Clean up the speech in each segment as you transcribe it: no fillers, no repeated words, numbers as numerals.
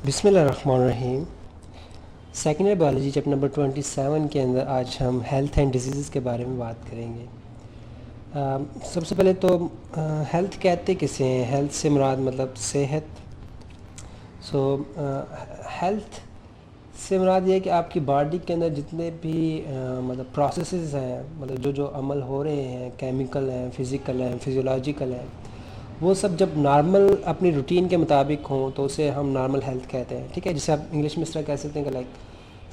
बिस्मिल्लाहिर्रहमानिर्रहीम। Secondary biology chapter number 27 के अंदर आज हम हेल्थ एंड डिजीज़ के बारे में बात करेंगे। सबसे पहले तो हेल्थ कहते किसे हैं? हेल्थ से मुराद मतलब सेहत। हेल्थ से मुराद ये है कि आपकी बॉडी के अंदर जितने भी मतलब प्रोसेसेस हैं, मतलब जो जो अमल हो रहे हैं, केमिकल हैं, फ़िज़िकल हैं, फिजियोलॉजिकल हैं, वो सब जब नॉर्मल अपनी रूटीन के मुताबिक हों तो उसे हम नॉर्मल हेल्थ कहते हैं। ठीक है, जिसे आप इंग्लिश में इस तरह कह सकते हैं कि like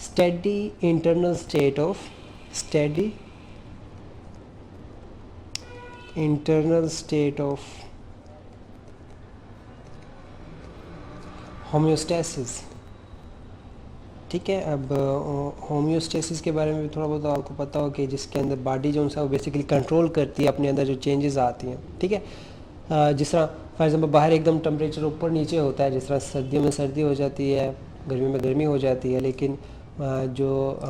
steady internal state of homeostasis. ठीक है, अब होम्योस्टेसिस के बारे में भी थोड़ा बहुत आपको पता हो कि जिसके अंदर बॉडी जो है वो बेसिकली कंट्रोल करती है अपने अंदर जो चेंजेस आती हैं। ठीक है, जिस तरह फॉर एग्जांपल बाहर एकदम टेम्परेचर ऊपर नीचे होता है, जिस तरह सर्दियों में सर्दी हो जाती है, गर्मी में गर्मी हो जाती है, लेकिन जो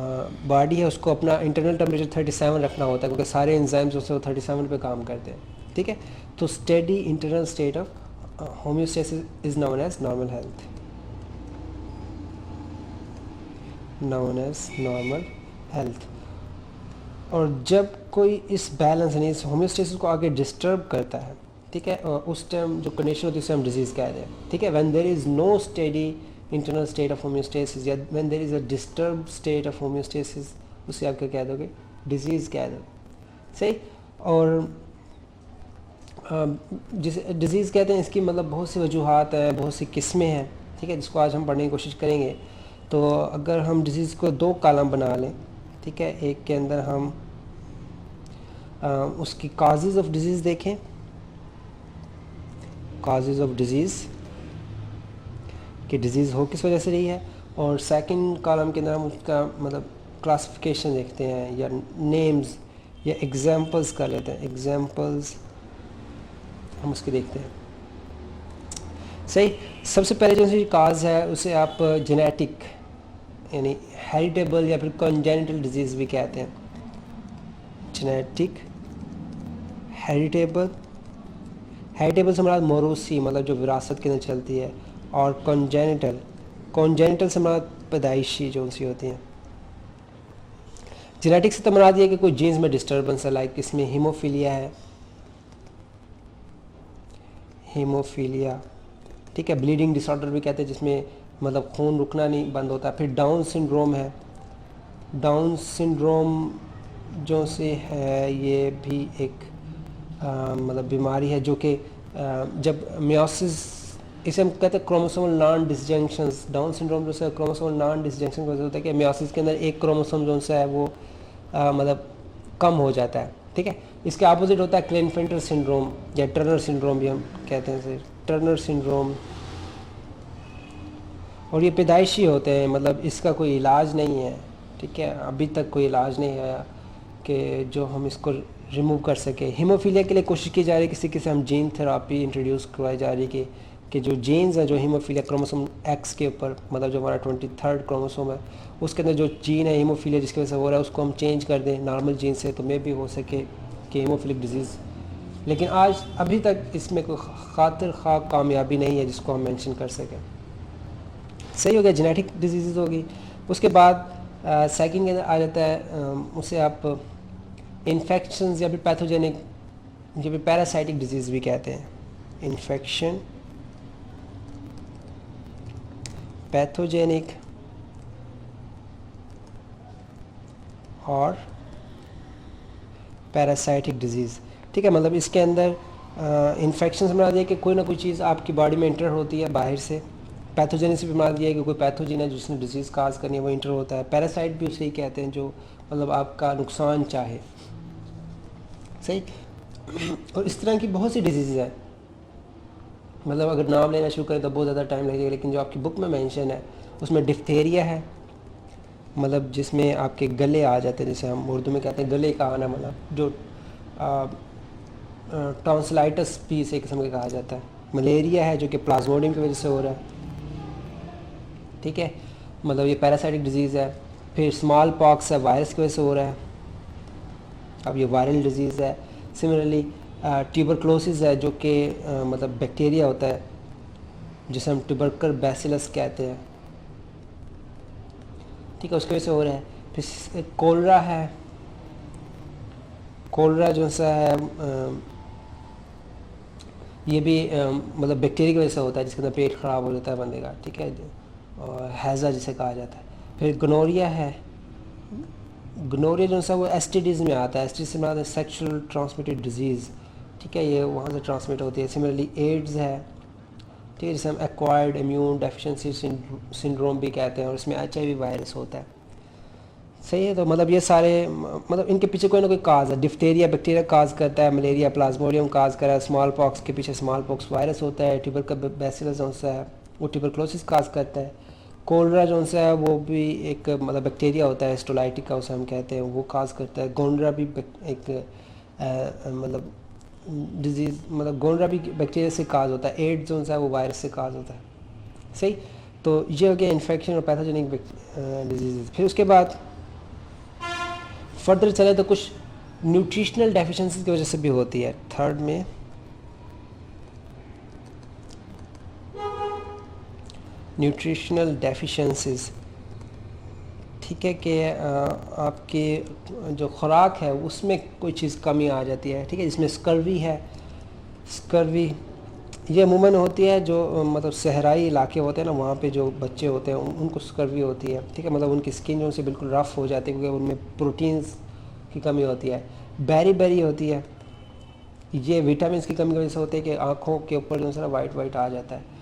बॉडी है उसको अपना इंटरनल टेम्परेचर 37 रखना होता है क्योंकि सारे एंजाइम्स उससे 37 पे काम करते हैं। ठीक है, तो steady internal state of homeostasis is known as normal health. और जब कोई इस बैलेंस यानी इस होम्योस्टेसिस को आगे डिस्टर्ब करता है, ठीक है, और उस टाइम जो कंडीशन होती है उसे हम डिजीज़ कहते हैं। ठीक है, when there is no steady internal state of homeostasis या when there is a disturb state of homeostasis, उसे आप क्या कह दोगे? डिजीज़ कह दोगे। सही। और जिसे डिज़ीज़ कहते हैं इसकी मतलब बहुत सी वजूहात हैं, बहुत सी किस्में हैं। ठीक है, जिसको आज हम पढ़ने की कोशिश करेंगे। तो अगर हम डिज़ीज़ को दो कॉलम बना लें, ठीक है, एक के अंदर हम उसकी काजेज़ ऑफ डिज़ीज़ देखें, काजेज़ ऑफ डिज़ीज़ कि डिज़ीज़ हो किस वजह से रही है, और सेकंड कॉलम के अंदर हम उसका मतलब क्लासिफिकेशन देखते हैं या नेम्स या एग्जांपल्स कर लेते हैं, एग्जांपल्स हम उसके देखते हैं। सही। सबसे पहले जो सी काज है उसे आप जेनेटिक यानी हेरिटेबल या फिर कॉन्जेनिटल डिजीज़ भी कहते हैं। जेनेटिक, हेरिटेबल से हमारा मौरूसी मतलब जो विरासत के अंदर चलती है, और कॉन्जेनिटल से हमारा पैदाइशी जो उनसी होती हैं। जेनेटिक से तो मुराद ये है कि कोई जीन्स में डिस्टर्बेंस है, लाइक इसमें हीमोफीलिया है, ठीक है, ब्लीडिंग डिसऑर्डर भी कहते हैं जिसमें मतलब खून रुकना नहीं बंद होता। फिर डाउन सिंड्रोम है, डाउन सिंड्रोम जो से है ये भी एक मतलब बीमारी है जो कि जब मियोसिस, इसे हम कहते हैं क्रोमोसोमल नॉन डिसजंक्शंस। डाउन सिंड्रोम जो है क्रोमोसोमल नॉन डिसजंक्शन की वजह होता है कि मियोसिस के अंदर एक क्रोमोसोम जो है वो मतलब कम हो जाता है। ठीक है, इसके अपोजिट होता है क्लेनफेल्टर सिंड्रोम या टर्नर सिंड्रोम भी हम कहते हैं सर, टर्नर सिंड्रोम। और ये पैदाइशी होते हैं, मतलब इसका कोई इलाज नहीं है। ठीक है, अभी तक कोई इलाज नहीं आया कि जो हम इसको रिमूव कर सके। हीमोफीलिया के लिए कोशिश की जा रही है, किसी किसी हम जीन थेरापी इंट्रोड्यूस करवाई जा रही है कि जो जीन्स हैं जो हीमोफीलिया क्रोमोसोम एक्स के ऊपर मतलब जो हमारा 23rd क्रोमोसोम है उसके अंदर जो जीन है हीमोफीलिया जिसकी वजह से हो रहा है उसको हम चेंज कर दें नॉर्मल जीन से, तो मे भी हो सके कि हीमोफिलिक डिजीज़। लेकिन आज अभी तक इसमें कोई खातिर खा कामयाबी नहीं है जिसको हम मेंशन कर सकें। सही हो गया, जेनेटिक डिजीज़ होगी। उसके बाद सेकंड के अंदर आ जाता है उसे आप इन्फेक्शंस या फिर पैथोजेनिक या फिर पैरासाइटिक डिजीज़ भी कहते हैं। इन्फेक्शन, पैथोजेनिक और पैरासाइटिक डिजीज़। ठीक है, मतलब इसके अंदर इन्फेक्शन से मुराद ये कि कोई ना कोई चीज़ आपकी बॉडी में इंटर होती है बाहर से। पैथोजेनिक से भी मुराद ये है कि कोई पैथोजन है जिसने डिजीज़ काज करनी है वो इंटर होता है। पैरासाइट भी उसे ही कहते हैं जो मतलब आपका नुकसान चाहे। सही। और इस तरह की बहुत सी डिजीज़ है, मतलब अगर नाम लेना शुरू करें तो बहुत ज़्यादा टाइम लगेगा, लेकिन जो आपकी बुक में मेंशन है उसमें डिफ्थेरिया है, मतलब जिसमें आपके गले आ जाते हैं, जैसे हम उर्दू में कहते हैं गले का आना, मतलब जो टॉन्सिलाइटिस भी इसे किस्म का कहा जाता है। मलेरिया है जो कि प्लाज्मोडियम की वजह से हो रहा है। ठीक है, मतलब ये पैरासाइटिक डिजीज़ है। फिर स्मॉल पॉक्स है, वायरस की वजह से हो रहा है, अब ये वायरल डिजीज़ है। सिमिलरली ट्यूबरक्लोसिस है जो कि मतलब बैक्टीरिया होता है जिसे हम ट्यूबरकल बैसिलस कहते हैं, ठीक है, उसकी वजह से हो रहा है। फिर कोलरा है, कोलरा जो सा है ये भी मतलब बैक्टीरिया की वजह से होता है, जिसके अंदर पेट ख़राब हो जाता है बंदे का, ठीक है, और हैज़ा जिसे कहा जाता है। फिर गनोरिया है, गनोरिया जो सा वो एसटीडीज़ में आता है, एसटीडीज़ में आता है सेक्शुअल ट्रांसमिटेड डिजीज़, ठीक है, ये वहाँ से ट्रांसमिट होती है। सिमिलरली एड्स है, ठीक है, जिसे हम एक्वायर्ड इम्यून डेफिशिएंसी सिंड्रोम भी कहते हैं, और इसमें HIV वायरस होता है, सही है। तो मतलब ये सारे मतलब इनके पीछे कोई ना कोई काज है। डिफ्थेरिया बैक्टीरिया काज करता है, मलेरिया प्लाज्मोडियम काज कर रहा है, स्मॉल पॉक्स के पीछे स्मॉल पॉक्स वायरस होता है, ट्यूबरकल बैसिलस जो सा है वो ट्यूबरक्लोसिस काज करता है, कोलरा जो सा है वो भी एक मतलब बैक्टीरिया होता है स्टोलाइटिका उसे हम कहते हैं, वो काज करता है। गोनरा भी एक मतलब डिजीज़, मतलब गोनरा भी बैक्टीरिया से काज होता है। एड्स जो सा है वो वायरस से काज होता है, सही। तो ये हो गया इन्फेक्शन और पैथोजेनिक डिजीज़। फिर उसके बाद फर्दर चले तो कुछ न्यूट्रिशनल डेफिशिएंसी की वजह से भी होती है। थर्ड में न्यूट्रिशनल डेफिशिएंसीज, ठीक है, कि आपकी जो खुराक है उसमें कोई चीज़ कमी आ जाती है, ठीक है, जिसमें स्कर्वी है। स्कर्वी ये अमूमन होती है जो मतलब सहराई इलाके होते हैं ना, वहाँ पे जो बच्चे होते हैं उनको स्कर्वी होती है, ठीक है, मतलब उनकी स्किन जो से बिल्कुल रफ़ हो जाती है क्योंकि उनमें प्रोटीन्स की कमी होती है। बेरी बेरी होती है, ये विटामिन की कमी की वजह से होती है कि आँखों के ऊपर जो है वाइट वाइट आ जाता है।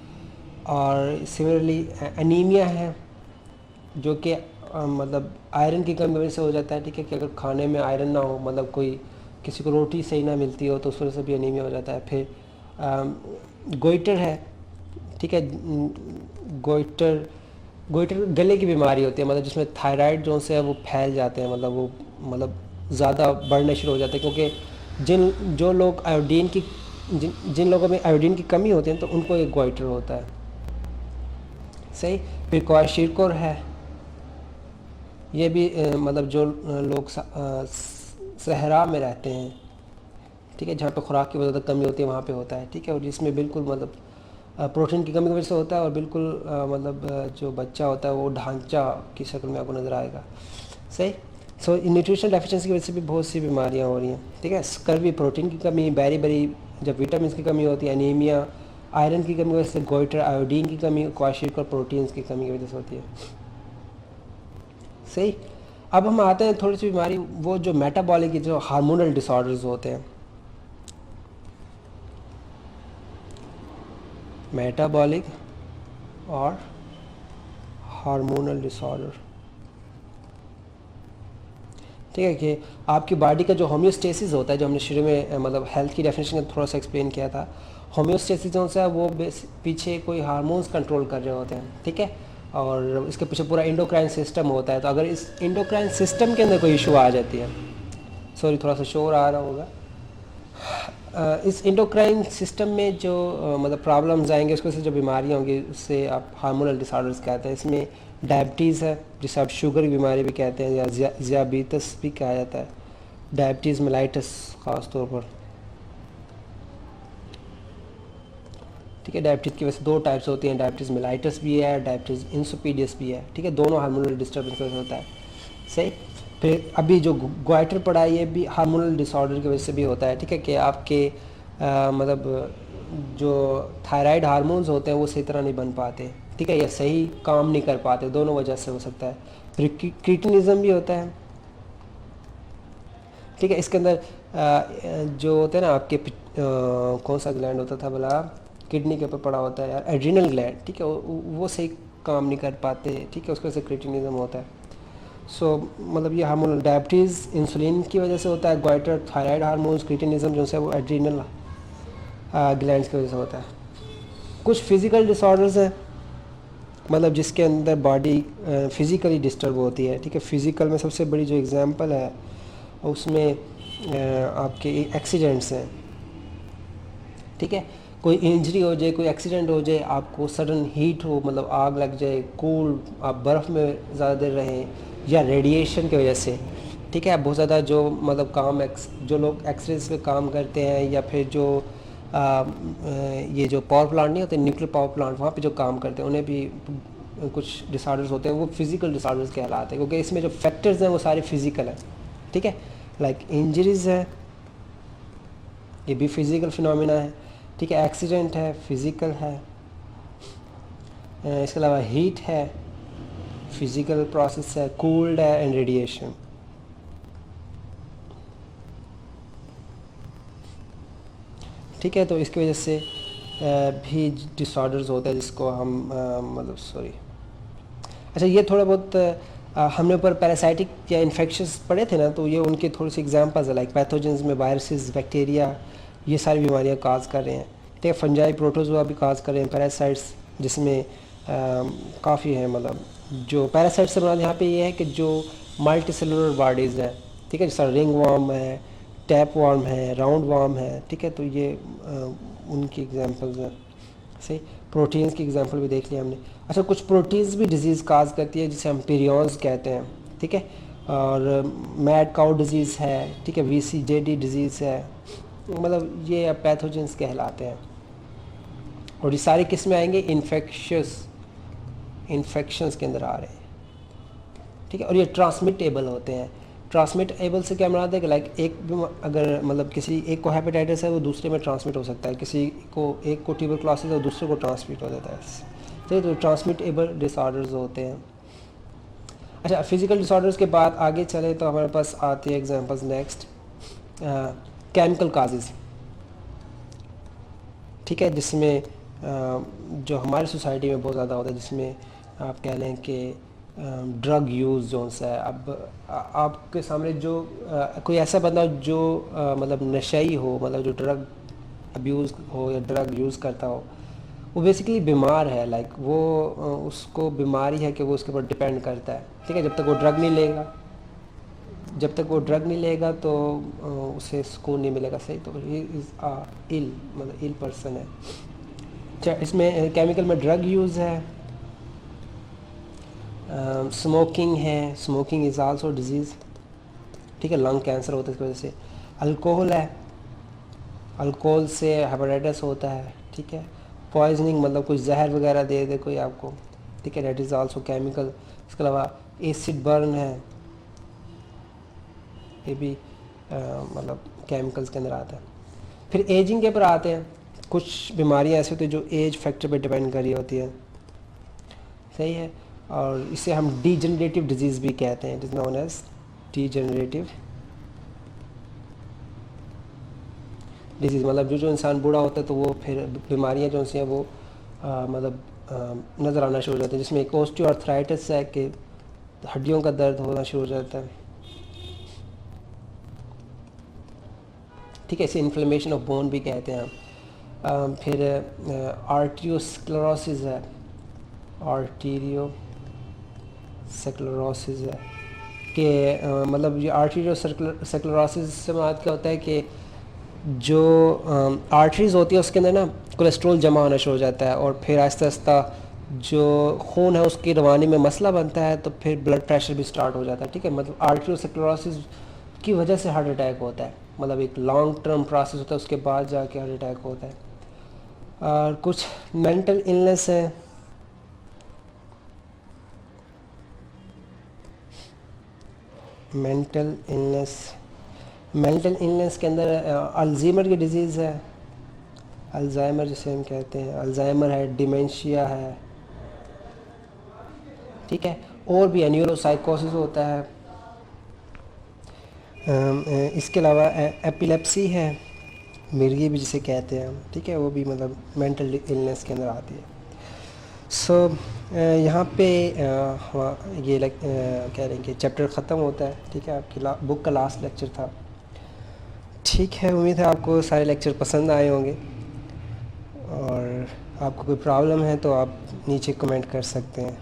और सिमिलरली एनीमिया है, जो कि मतलब आयरन की कमी की वजह से हो जाता है, ठीक है, कि अगर खाने में आयरन ना हो, मतलब कोई किसी को रोटी सही ना मिलती हो तो उस वजह से भी एनीमिया हो जाता है। फिर गोइटर है, ठीक है, गोइटर गोइटर गले की बीमारी होती है, मतलब जिसमें थायराइड जो है वो फैल जाते हैं, मतलब वो मतलब ज़्यादा बढ़ने शुरू हो जाते हैं, क्योंकि जो लोग आयोडीन की जिन लोगों में आयोडीन की कमी होती है तो उनको एक गोइटर होता है, सही। फिर क्वाशिरकोर है, ये भी मतलब जो लोग सहरा में रहते हैं, ठीक है, जहाँ पे खुराक की बहुत ज़्यादा कमी होती है वहाँ पे होता है, ठीक है, और जिसमें बिल्कुल मतलब प्रोटीन की कमी की वजह से होता है, और बिल्कुल मतलब जो बच्चा होता है वो ढांचा की शक्ल में आपको नज़र आएगा, सही। सो न्यूट्रिशनल डेफिशिएंसी की वजह से भी बहुत सी बीमारियाँ हो रही हैं, ठीक है, स्कर्वी प्रोटीन की कमी, बेरी बेरी जब विटामिन की कमी होती है, एनीमिया आयरन की कमी की वजह से, गोइटर आयोडीन की कमी, क्वाशिरकोर प्रोटीन्स की कमी की वजह से होती है, सही। अब हम आते हैं थोड़ी सी बीमारी वो जो मेटाबॉलिक जो हार्मोनल डिसऑर्डर्स होते हैं, मेटाबॉलिक और हार्मोनल डिसऑर्डर, ठीक है, कि आपकी बॉडी का जो होम्योस्टेसिस होता है, जो हमने शुरू में मतलब हेल्थ की डेफिनेशन में थोड़ा सा एक्सप्लेन किया था, होम्योस्टेसिस जो है वो पीछे कोई हार्मोन्स कंट्रोल कर रहे होते हैं, ठीक है, और इसके पीछे पूरा इंडोक्राइन सिस्टम होता है। तो अगर इस इंडोक्राइन सिस्टम के अंदर कोई इशू आ जाती है, सॉरी थोड़ा सा शोर आ रहा होगा, इस इंडोक्राइन सिस्टम में जो मतलब प्रॉब्लम्स आएंगे, उसकी वजह से जो बीमारियाँ होंगी उससे आप हार्मोनल डिसऑर्डर्स कहते हैं। इसमें डायबिटीज़ है, जिसे आप शुगर की बीमारी भी कहते हैं, या ज़ियाबीतस भी कहा जाता है, डायबिटीज़ मेलाइटस ख़ास तौर पर, ठीक है। डायबिटीज़ की वैसे दो टाइप्स होती हैं, डायबिटीज़ मेलाइटस भी है, डायबिटीज़ इंसुपीडियस भी है, ठीक है, दोनों हार्मोनल डिस्टर्बेंस की वजह से होता है, सही। फिर अभी जो ग्वाइटर पड़ा है ये भी हार्मोनल डिसऑर्डर की वजह से भी होता है, ठीक है, कि आपके मतलब जो थायराइड हार्मोन्स होते हैं वो सही तरह नहीं बन पाते, ठीक है, या सही काम नहीं कर पाते, दोनों वजह से हो सकता है। फिर क्रिटिनिज्म भी होता है, ठीक है, इसके अंदर जो होते हैं ना आपके कौन सा ग्लैंड होता था भला, किडनी के ऊपर पड़ा होता है यार, एड्रिनल ग्लैंड, ठीक है, वो सही काम नहीं कर पाते, ठीक है, उसकी वजह से क्रिटिनिज्म होता है। सो मतलब ये हार्मोनल डायबिटीज़ इंसुलिन की वजह से होता है, ग्वाइटर थायराइड हार्मोन्स, क्रिटिनिज्म जो है वो एड्रिनल ग्लैंड्स की वजह से होता है। कुछ फिज़िकल डिसऑर्डर्स हैं, मतलब जिसके अंदर बॉडी फिज़िकली डिस्टर्ब होती है, ठीक है, फिज़िकल में सबसे बड़ी जो एग्जांपल है उसमें आपके एक्सीडेंट्स हैं, ठीक है, कोई इंजरी हो जाए, कोई एक्सीडेंट हो जाए, आपको सडन हीट हो, मतलब आग लग जाए, कूल आप बर्फ़ में ज़्यादा देर रहें, या रेडिएशन की वजह से, ठीक है, बहुत ज़्यादा जो मतलब जो लोग एक्सरेज पे काम करते हैं, या फिर जो ये जो पावर प्लांट नहीं होते, न्यूक्लियर पावर प्लांट, वहाँ पे जो काम करते हैं उन्हें भी कुछ डिसऑर्डर्स होते हैं, वो फिज़िकल डिसऑर्डर्स कहलाते हैं, क्योंकि इसमें जो फैक्टर्स हैं वो सारे फिज़िकल हैं, ठीक है। लाइक इंजरीज़ है, ये भी फिज़िकल फिनोमिना है, ठीक है। एक्सीडेंट है, फिज़िकल है। इसके अलावा हीट है, फिज़िकल प्रोसेस है। कोल्ड है एंड रेडिएशन। ठीक है, तो इसकी वजह से भी डिसऑर्डर्स होता है जिसको हम मतलब सॉरी, अच्छा ये थोड़ा बहुत हमने ऊपर पैरासाइटिक या इन्फेक्शंस पढ़े थे ना, तो ये उनके थोड़ी सी एग्जांपल्स है। लाइक पैथोजेंस में वायरसेस, बैक्टीरिया, ये सारी बीमारियां काज कर रहे हैं, ठीक है। फंजाई, प्रोटोजोआ भी काज कर रहे हैं। पैरासाइट्स जिसमें काफ़ी है, मतलब जो पैरासाइट्स से मुराद यहाँ पे ये है कि जो मल्टी सेलुलर बॉडीज़ हैं, ठीक है, जैसा रिंग वार्म है, टैप वार्म है, राउंड वार्म है, ठीक है। तो ये उनकी एग्जांपल्स हैं। सही, प्रोटीन्स की एग्जांपल भी देख लिया हमने। अच्छा, कुछ प्रोटीन्स भी डिजीज़ काज करती है जिसे हम पेरियॉन्स कहते हैं, ठीक है। और मैड काउ डिजीज़ है, ठीक है, VCJD डिजीज़ है, मतलब ये पैथोजेंस कहलाते हैं। और ये सारी किस में आएंगे? इन्फेक्शंस के अंदर आ रहे हैं, ठीक है। और ये ट्रांसमिटेबल होते हैं। ट्रांसमिटेबल से क्या मुराद है कि लाइक एक अगर मतलब किसी एक को हेपेटाइटिस है, वो दूसरे में ट्रांसमिट हो सकता है। किसी को एक को ट्यूबरक्लोसिस है, वो दूसरे को ट्रांसमिट हो जाता है, ठीक है। तो ट्रांसमिटेबल डिसऑर्डर्स होते हैं। अच्छा, फिजिकल डिसऑर्डर्स के बाद आगे चले तो हमारे पास आती है एग्जांपल्स नेक्स्ट, केमिकल काजेज़, ठीक है, जिसमें जो हमारी सोसाइटी में बहुत ज़्यादा होता है, जिसमें आप कह लें कि ड्रग यूज़ जोन सा है। अब आपके सामने जो कोई ऐसा बंदा जो मतलब नशेई हो, मतलब जो ड्रग अब्यूज़ हो या ड्रग यूज़ करता हो, वो बेसिकली बीमार है। लाइक वो उसको बीमारी है कि वो उसके ऊपर डिपेंड करता है, ठीक है। जब तक वो ड्रग नहीं लेगा तो उसे सुकून नहीं मिलेगा, सही। तो ही इज़ इल, मतलब इल पर्सन है। अच्छा, इसमें केमिकल में ड्रग यूज़ है, स्मोकिंग है, स्मोकिंग इज़ आल्सो डिजीज़, ठीक है, लंग कैंसर होता है इसकी वजह से। अल्कोहल है, अल्कोहल से हेपेटाइटिस होता है, ठीक है। पॉइजनिंग मतलब कुछ जहर वगैरह दे दे कोई आपको, ठीक है, दैट इज़ आल्सो केमिकल। इसके अलावा एसिड बर्न है, ये भी मतलब केमिकल्स के अंदर आता है। फिर एजिंग के ऊपर आते हैं। कुछ बीमारियां ऐसी होती हैं जो एज फैक्टर पे डिपेंड कर रही होती है, सही है। और इसे हम डीजनरेटिव डिजीज़ भी कहते हैं, it is known as degenerative disease. मतलब जो इंसान बूढ़ा होता है तो वो फिर बीमारियां जो सी हैं वो मतलब नज़र आना शुरू हो जाती है, जिसमें एक ऑस्टियोआर्थराइटिस है कि हड्डियों का दर्द होना शुरू हो जाता है, ठीक है। इसे इन्फ्लेमेशन ऑफ बोन भी कहते हैं हम। फिर आर्टियोस्क्लेरोसिस है, आर्टीरियोस्क्लेरोसिस है कि मतलब ये आर्टीरियोस्क्लेरोसिस से बात क्या होता है कि जो आर्टरीज़ होती है उसके अंदर ना कोलेस्ट्रॉल जमा होना शुरू हो जाता है, और फिर आहिस्ता आहिस्ता जो खून है उसकी रवानी में मसला बनता है, तो फिर ब्लड प्रेशर भी स्टार्ट हो जाता है, ठीक है। मतलब आर्टीरियोस्क्लेरोसिस की वजह से हार्ट अटैक होता है, मतलब एक लॉन्ग टर्म प्रोसेस होता है, उसके बाद जाके हार्ट अटैक होता है। और कुछ मेंटल इलनेस है, मेंटल इलनेस के अंदर अल्जाइमर की डिजीज़ है, अल्जाइमर जिसे हम कहते हैं, अल्जाइमर है, डिमेंशिया है, ठीक है। और भी न्यूरोसाइकोसिस होता है। इसके अलावा एपिलेप्सी है, मिर्गी भी जिसे कहते हैं हम, ठीक है, वो भी मतलब मेंटल इलनेस के अंदर आती है। सो यहाँ पे ये कह रहे हैं कि चैप्टर ख़त्म होता है, ठीक है। आपकी बुक का लास्ट लेक्चर था, ठीक है। उम्मीद है आपको सारे लेक्चर पसंद आए होंगे, और आपको कोई प्रॉब्लम है तो आप नीचे कमेंट कर सकते हैं।